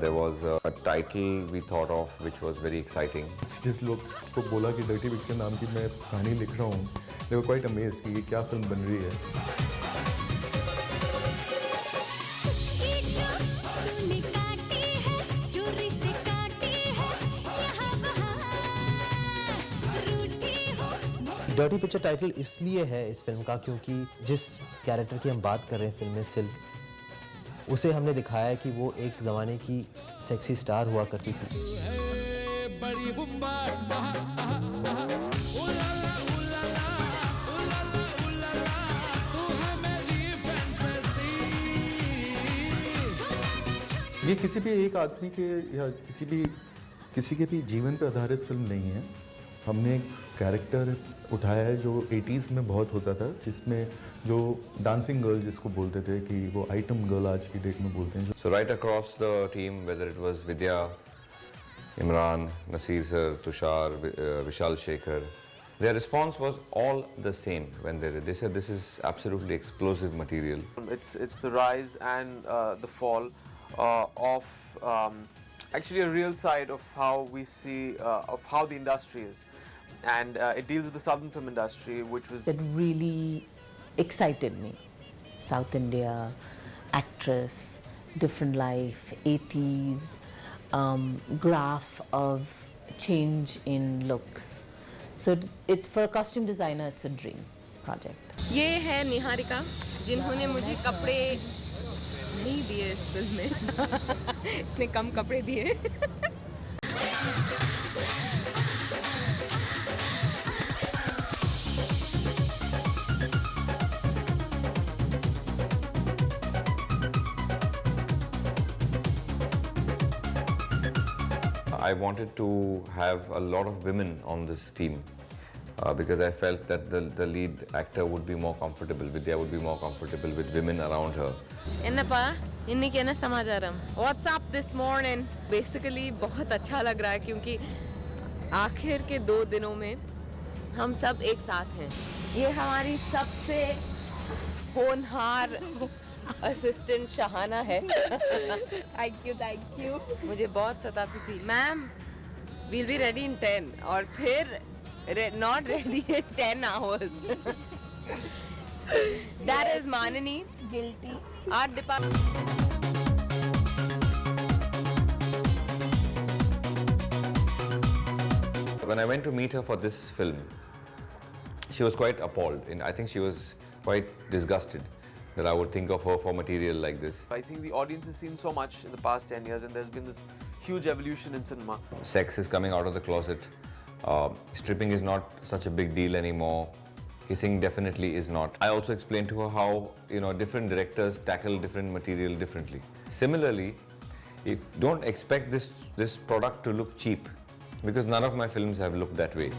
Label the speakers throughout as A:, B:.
A: There was a title we thought of which was very exciting.
B: जिस लोग को बोला कि डर्टी पिक्चर नाम की मैं कहानी लिख रहा हूँ, they were quite amazed कि ये क्या फिल्म बन रही है.
C: डर्टी पिक्चर टाइटल इसलिए है इस फिल्म का क्योंकि जिस कैरेक्टर की हम बात कर रहे हैं फिल्म में सिल्क, उसे हमने दिखाया है कि वो एक ज़माने की सेक्सी स्टार हुआ करती थी. ये किसी भी एक आदमी के या किसी के भी जीवन पर आधारित फिल्म नहीं है. हमने एक कैरेक्टर उठाया है जो 80s में बहुत होता था, जिसमें जो डांसिंग गर्ल जिसको बोलते थे कि वो आइटम गर्ल आज की डेट में बोलते हैं.
A: So right across the team, whether it was Vidya, Imran, Nasir sir, Tushar, Vishal Shekhar, their response was all the same when they said this is absolutely explosive material.
D: It's the rise and the fall of actually a real side of how we see of how the industry is, and it deals with the southern film industry, which was
E: that really excited me. South India, actress, different life, 80s, graph of change in looks. So it for a costume designer, it's a dream project.
F: ये है निहारिका, जिन्होंने मुझे कपड़े नहीं दिए इस film में. इतने कम कपड़े दिए.
A: I wanted to have a lot of women on this team because I felt that the lead actor would be more comfortable, Vidya would be more comfortable with women around her.
F: என்னப்பா இன்னைக்கு என்ன சமாச்சாரம்? What's up this morning? Basically बहुत अच्छा लग रहा है क्योंकि आखिर के 2 दिनों में हम सब एक साथ हैं. ये हमारी सबसे होनहार असिस्टेंट शहाना है. Thank you. मुझे बहुत सताती थी, ma'am we'll be ready in 10 और फिर not ready in 10 hours. That is Manani, guilty. Art department.
A: When I went to meet her for this film, she was quite appalled, and I think she was quite disgusted that I would think of her for material like this.
D: I think the audience has seen so much in the past 10 years, and there's been this huge evolution in cinema.
A: Sex is coming out of the closet. Stripping is not such a big deal anymore. Kissing definitely is not. I also explained to her how different directors tackle different material differently. Similarly, don't expect this product to look cheap, because none of my films have looked that way.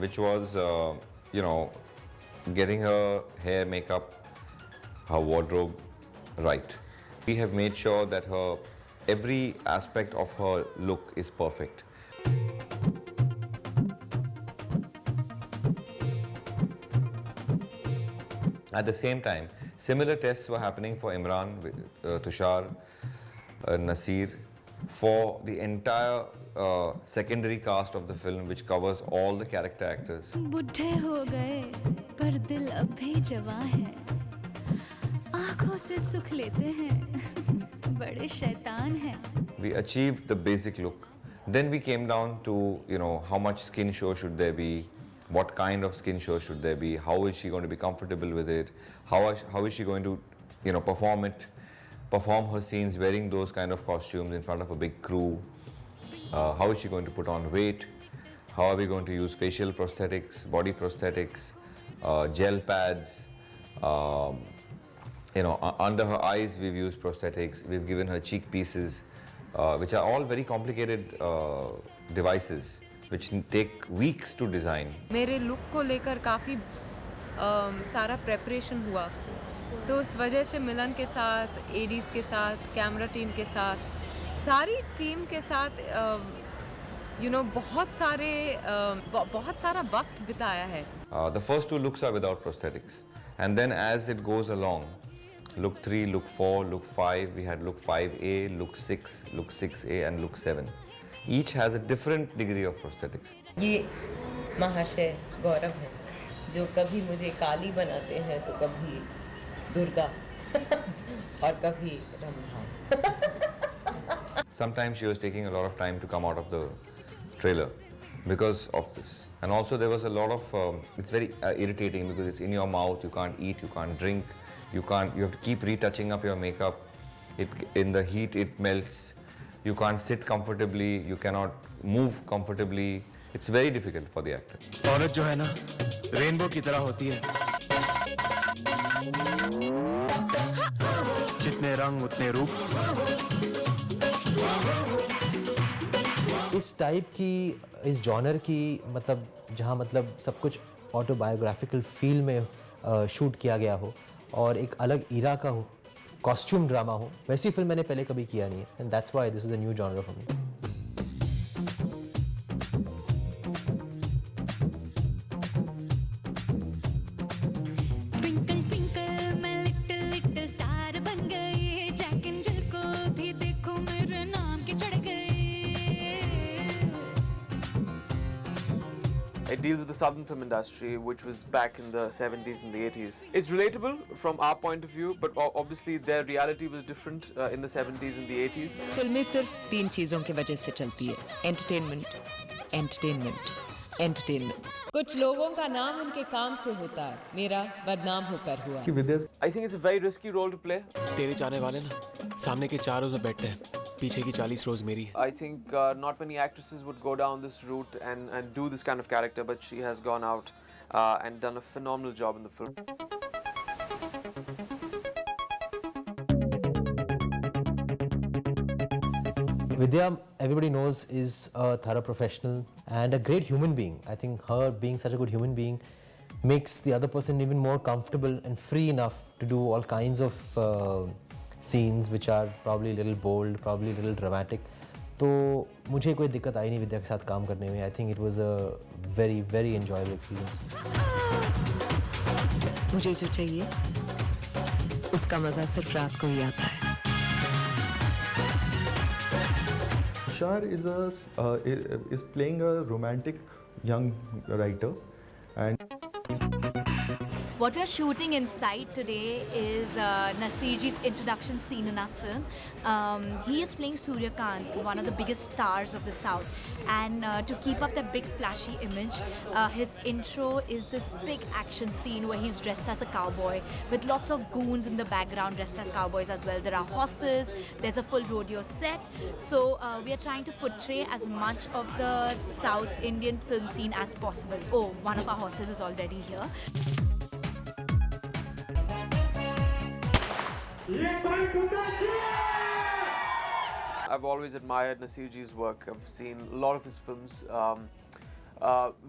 A: Which was getting her hair, makeup, her wardrobe right. We have made sure that every aspect of her look is perfect. At the same time, similar tests were happening for Imran, Tushar, Nasir, for the entire secondary cast of the film, which covers all the character actors.
G: बुढ़े हो गए पर दिल अब भी जवां है, आँखों से सुख लेते हैं, बड़े शैतान हैं.
A: We achieved the basic look. Then we came down to how much skin show should there be, what kind of skin show should there be, how is she going to be comfortable with it, how is she going to perform her scenes wearing those kind of costumes in front of a big crew, how is she going to put on weight, how are we going to use facial prosthetics, body prosthetics, gel pads, under her eyes we've used prosthetics, we've given her cheek pieces, which are all very complicated devices which take weeks to design.
F: मेरे look को लेकर काफ़ी सारा preparation हुआ, तो उस वजह से मिलन के साथ, एडीज के साथ, कैमरा टीम के साथ, सारी टीम के साथ बहुत सारा वक्त बिताया है.
A: The first 2 looks are without prosthetics, and then as it goes along, look 3, look 4, look 5. We had look 5A, look 6, look 6A and look 7. Each has a different degree of prosthetics.
F: ये महाशय गौरव है जो कभी मुझे काली बनाते हैं तो कभी दुर्गा और कभी Rambha.
A: Sometimes she was taking a lot of time to come out of the trailer because of this. And also there was a lot of, it's very irritating because it's in your mouth, you can't eat, you can't drink, you have to keep retouching up your makeup. In the heat it melts, you can't sit comfortably, you cannot move comfortably. It's very difficult for the actor.
H: औरत जो है ना rainbow की तरह होती है जितने रंग उतने रूप.
I: इस टाइप की इस जॉनर की मतलब जहाँ मतलब सब कुछ ऑटोबायोग्राफिकल फील में शूट किया गया हो और एक अलग इरा का हो, कॉस्ट्यूम ड्रामा हो, वैसी फिल्म मैंने पहले कभी किया नहीं है. And that's why this is a new genre for me.
G: Twinkle twinkle मैं लिटिल लिटिल स्टार बन गई, जैक एंड जिल को भी देखो मेरे नाम के चढ़ गए.
D: It deals with the southern film industry, which was back in the 70s and the 80s. It's relatable from our point of view, but obviously their reality was different in the 70s and the 80s.
F: फिल्में सिर्फ 3 चीज़ों की वजह से चलती है. Entertainment, entertainment, entertainment. कुछ लोगों का नाम उनके काम से होता है. मेरा बदनाम होकर हुआ.
C: कि विद्या
D: I think it's a very risky role to play.
H: तेरे चाहने वाले ना सामने के 4 रोज में बैठते हैं, पीछे की 40 रोज मेरी है.
D: I think not many actresses would go down this route and do this kind of character, but she has gone out and done a phenomenal job in the film.
I: Vidya, everybody knows, is a thorough professional and a great human being. I think her being such a good human being makes the other person even more comfortable and free enough to do all kinds of scenes which are probably a little bold, probably a little dramatic. तो मुझे कोई दिक्कत आई नहीं विद्या के साथ काम करने में. I think it was a very, very enjoyable experience.
F: मुझे जो चाहिए उसका मज़ा सिर्फ रात को ही आता है.
C: Tushar is playing a romantic young writer, and
J: What we are shooting inside today is Nasirji's introduction scene in our film. He is playing Suryakant, one of the biggest stars of the South. And to keep up that big flashy image, his intro is this big action scene where he's dressed as a cowboy with lots of goons in the background dressed as cowboys as well. There are horses, there's a full rodeo set. So we are trying to portray as much of the South Indian film scene as possible. Oh, one of our horses is already here.
D: I've always admired Nasirji's work. I've seen a lot of his films.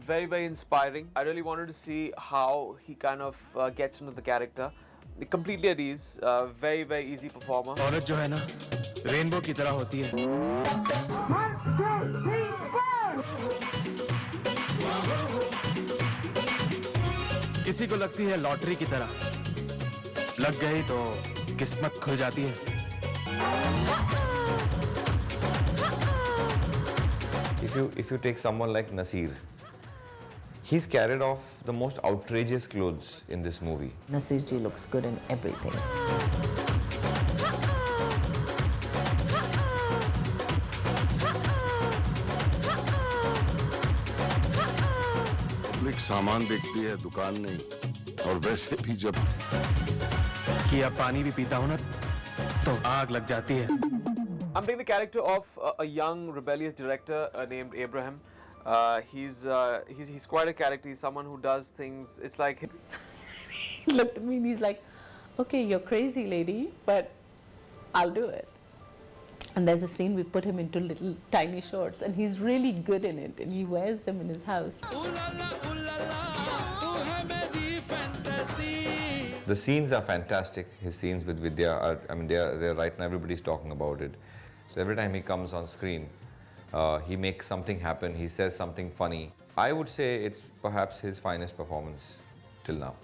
D: Very, very inspiring. I really wanted to see how he kind of gets into the character. Completely at ease. Very, very easy performer.
H: औरत जो है ना rainbow की तरह होती है. किसी को लगती है लॉटरी की तरह, लग गई तो किस्मत खुल जाती है.
A: If you take someone like Nasir, he's carried off the most outrageous clothes in this movie.
E: Nasirji looks good in everything.
K: Public सामान देखती है, दुकान नहीं. और वैसे भी जब
H: कि अब पानी भी पीता हूं ना तो आग लग जाती है.
D: I'm playing the character of a young rebellious director named Abraham. He's quite a character. He's someone who does things. It's like
E: He looked at me and he's like, okay, you're crazy lady, but I'll do it. And there's a scene we put him into little tiny shorts and he's really good in it and he wears them in his house.
A: The scenes are fantastic. His scenes with Vidya are, I mean, they're right now, everybody's talking about it. So every time he comes on screen, he makes something happen, he says something funny. I would say it's perhaps his finest performance till now.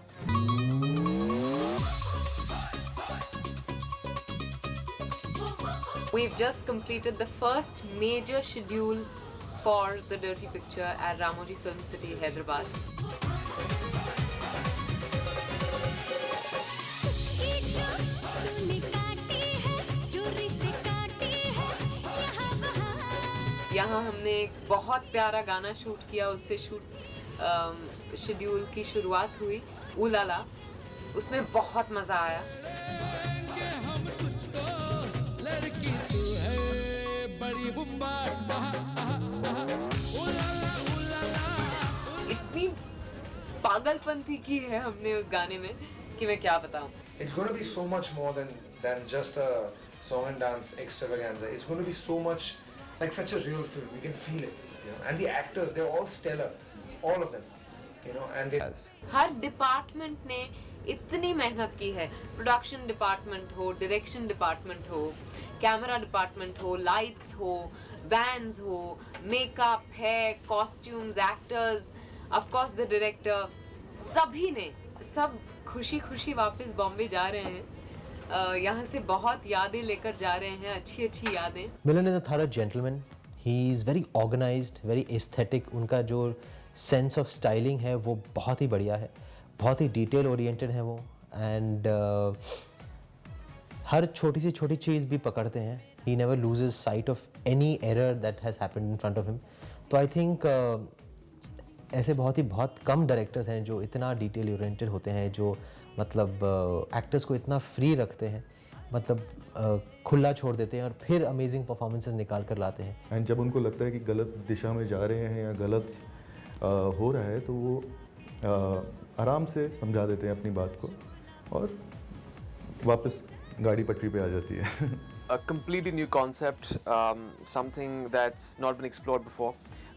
F: just completed the first major schedule for the Dirty Picture at Ramoji Film City, Hyderabad. यहाँ हमने एक बहुत प्यारा गाना shoot किया, उससे schedule की शुरुआत हुई, उलाला। उसमें बहुत मज़ा आया। इतनी पागलपंती की है हमने उस गाने में कि मैं क्या बताऊं।
L: It's going to be so much more than just a song and dance extravaganza. It's going to be so much like such a real film. You can feel it, you know. And the actors, they're all stellar, all of them, you know. And they
F: her department ने इतनी मेहनत की है। Production department हो, direction department हो, camera department हो, lights हो, bands हो, मेकअप है, costumes, actors, of course the director, सभी ने सब खुशी खुशी वापस बॉम्बे जा रहे हैं। यहाँ से बहुत यादें लेकर जा रहे हैं, अच्छी अच्छी यादें।
I: Milan is a thorough gentleman. He is very organized, very aesthetic. उनका जो सेंस ऑफ स्टाइलिंग है वो बहुत ही बढ़िया है, बहुत ही डिटेल ओरिएंटेड है वो, एंड हर छोटी सी छोटी चीज़ भी पकड़ते हैं। He never loses sight of any error that has happened in front of him. तो आई थिंक ऐसे बहुत कम डायरेक्टर्स हैं जो इतना डिटेल ओरिएंटेड होते हैं, जो मतलब एक्टर्स को इतना फ्री रखते हैं, मतलब खुला छोड़ देते हैं और फिर अमेजिंग परफॉर्मेंसेस निकाल कर लाते हैं।
B: एंड जब उनको लगता है कि गलत दिशा में जा रहे हैं या गलत हो रहा है तो वो आराम से समझा देते हैं अपनी बात को और वापस गाड़ी पटरी पे आ जाती है।
D: A completely new concept, something that's not been explored before.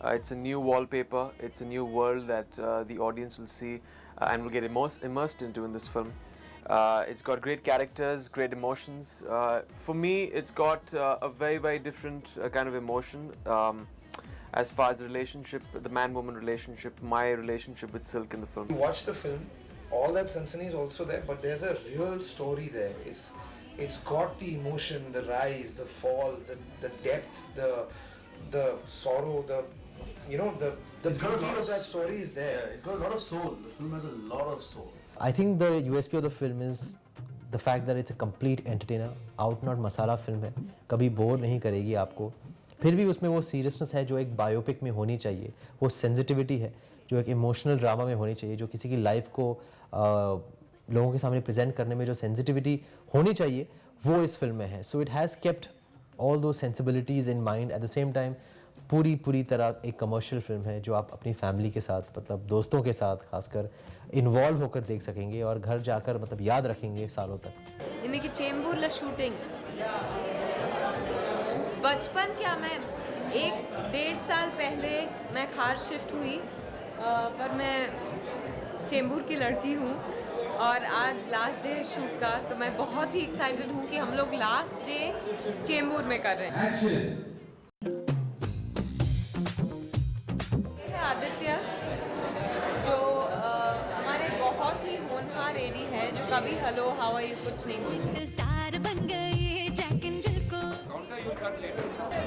D: It's a new wallpaper, it's a new world that the audience will see and will get immersed into in this film. It's got great characters, great emotions. For me, it's got a very, very different kind of emotion as far as the relationship, the man-woman relationship, my relationship with Silk in the film.
L: you watch the film, all that Sansani is also there, but there's a real story there. It's got the emotion, the rise, the fall, the depth, the sorrow, the beauty of that story is there.
H: It's got a lot of soul. The film has a lot of soul.
I: I think the USP of the film is the fact that it's a complete entertainer, out and out masala film है, कभी bore नहीं करेगी आपको। फिर भी उसमें वो seriousness है जो एक बायोपिक में होनी चाहिए, वो सेंसिटिविटी है जो एक इमोशनल ड्रामा में होनी चाहिए, जो किसी की लाइफ को लोगों के सामने प्रेजेंट करने में जो सेंसिटिविटी होनी चाहिए वो इस फिल्म में है। So it has kept all those sensibilities in mind, at the same time पूरी तरह एक कमर्शियल फिल्म है जो आप अपनी फैमिली के साथ, मतलब दोस्तों के साथ खासकर इन्वॉल्व होकर देख सकेंगे और घर जाकर मतलब याद रखेंगे सालों तक।
F: इनकी चेंबूर शूटिंग बचपन क्या, मैं 1-1.5 साल पहले मैं खार शिफ्ट हुई, पर मैं चेंबूर की लड़की हूँ और आज लास्ट डे शूट का, तो मैं बहुत ही एक्साइटेड हूँ कि हम लोग लास्ट डे चेंबूर में कर रहे हैं। आदित्य जो हमारे बहुत ही होनहार एडी है, जो कभी हेलो हाउ आर यू कुछ नहीं बोलते।
G: स्टार बन गए जैक एंड जिल को।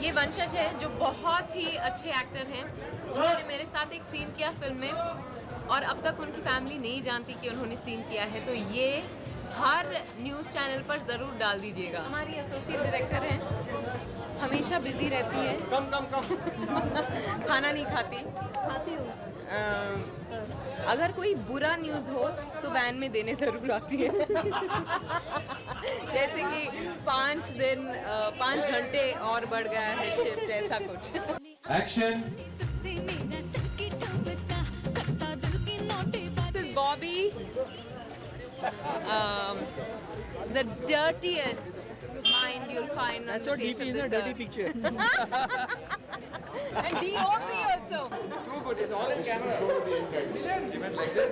F: ये वंशज है जो बहुत ही अच्छे एक्टर हैं। उन्होंने मेरे साथ एक सीन किया फिल्म में और अब तक उनकी फैमिली नहीं जानती कि उन्होंने सीन किया है, तो ये हर न्यूज़ चैनल पर ज़रूर डाल दीजिएगा। हमारी एसोसिएट डायरेक्टर हैं, हमेशा बिजी रहती है, खाना नहीं खाती हूँ। अगर कोई बुरा न्यूज़ हो तो वैन में देने ज़रूर आती है। जैसे कि 5 घंटे और बढ़ गया है शिफ्ट, ऐसा कुछ।
H: Action.
F: This is Bobby, the dirtiest mind you'll find on the face of this earth.
L: picture.
F: And DOP also.
L: It's too good. It's all in camera. She went like this.